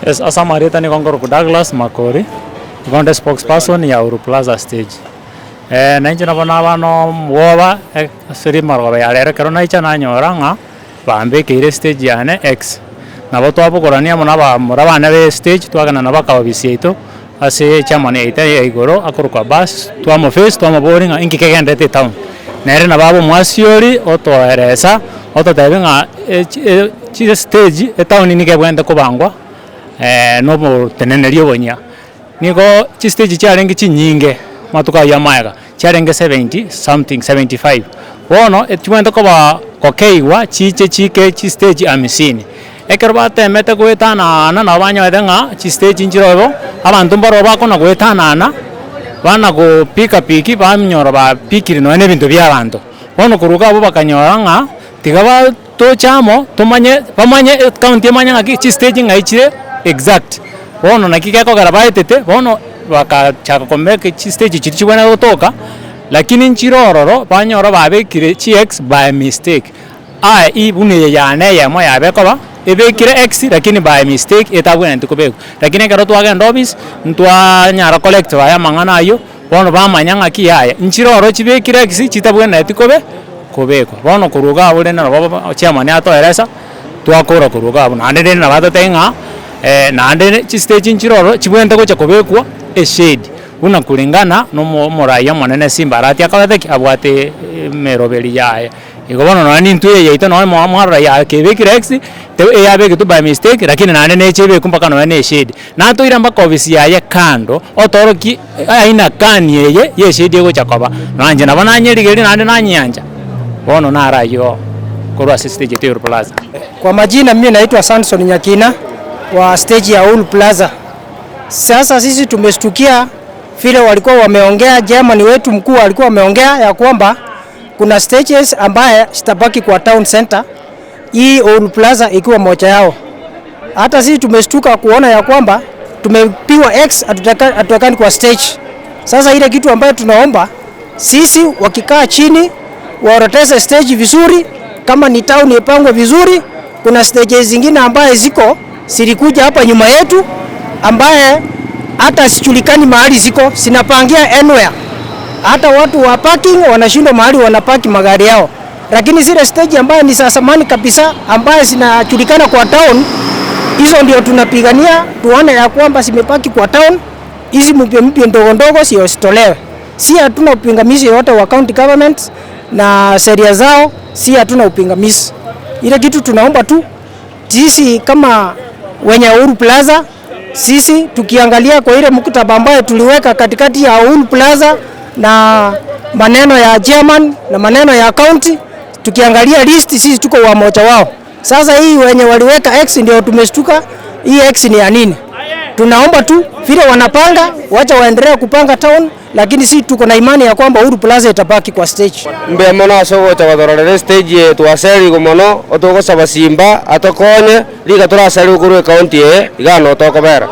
Asa marita ni kongoro ku Douglas Makori, konde spokesperson ya Uhuru Plaza stage. Na injina bana bano mwoba siri marwa ya lere kero na icha na nyoranga bambe kire stage yane X. Na boto apo korania mona ba muraba na be stage twagana na baka obisieto ase chamane ita ya igoro akuru kwa bus twamo face twamo boarding inki kegende te town. Nere na babo mwasiori oto eresa oto tabenga chi stage e town ni kebwende kubangwa no tenenerio bonya niko chi stage charengi chi nyinge matuka ya mayaga charenge 70 something 75 bono etwende koba kokeiwa chike chi stage 50 ekerbate mete kwetana na banyo edenga chi stage njirobo abantu mbaro bako na kwetana na bana go piki bamnyoro ba pikiri no ene bintu byabantu bono kuruka abo bakanyoranga tigaba to chamo tumanye bamanye county manya ngaki chi stage ngaichire exact bono nakike ko garabaitete bono bakachaka komeke chi stage chiri chibwana gutoka lakini nchirororo banyoro babekire chi X by mistake ibune yane yamo yabeko ba ebekire X lakini by mistake etabwena ntukobeko lakini karo twagenda office ntwa nyara collect ya mangana ayo bono bamanya ngaki yaya nchiroro chibekire X chitabwena etikobe kobeko bono kuruga bure na baba chairman atoeresa twakora kuruga abo nande na batatenga nande chi stage nchiroro chibwente gocha kobekwa shade una kulingana no moraya monene simba rati akabate abwate merobeli yae igobono no ani ntuye yaito no mwara ya kebekire X te yabe kitu by mistake lakini nande ne chebe kumpaka no ne shade na to iramba office yaye kando otoroki aina kani ye shade gocha koba nanje nabana nyerigeri nande nanyanja bono narayo kwa stage ya Uhuru Plaza. Kwa majina mimi naitwa Samson Nyakina wa stage ya Uhuru Plaza. Sasa sisi tumeshtukia vile walikuwa wameongea, German wetu mkuu alikuwa wameongea ya kwamba kuna stages ambaye zitabaki kwa town center, hii Uhuru Plaza ikiwa moja yao. Hata sisi tumeshtuka kuona ya kwamba tumepigwa X atutakani kwa stage. Sasa ile kitu ambayo tunaomba sisi wakikaa chini waoroteze stage vizuri, kama ni town ipangwe vizuri. Kuna stages zingine ambaye ziko silikuja hapa nyuma yetu ambaye hata sijulikani mahali ziko, sinapangia anywhere. Hata watu wa parking wanashindwa mahali wanapaki magari yao. Lakini zile stage ambaye ni za zamani kabisa ambaye zinajulikana kwa town, hizo ndio tunapigania tuone ya kwamba zimepaki kwa town. Hizi mpya ndogo ndogo sio sitolewe. Si hatuna upingamizi yote wa county government na sheria zao, si hatuna upingamizi. Ile kitu tunaomba tu sisi kama wenye Uhuru Plaza, sisi tukiangalia kwa ile mkutaba ambayo tuliweka katikati ya Uhuru Plaza na maneno ya chairman na maneno ya county, tukiangalia list sisi tuko wa moja wao. Sasa hii wenye waliweka X ndio tumeshtuka, hii X ni ya nini? Tunaomba tu vile wanapanga wacha waendelee kupanga town, lakini sisi tuko na imani ya kwamba Uhuru Plaza itabaki kwa stage. Mbe mona so tawadorere stage twaseri gumono otogosaba simba atokonye liga turasari ukuru county igano tokobera.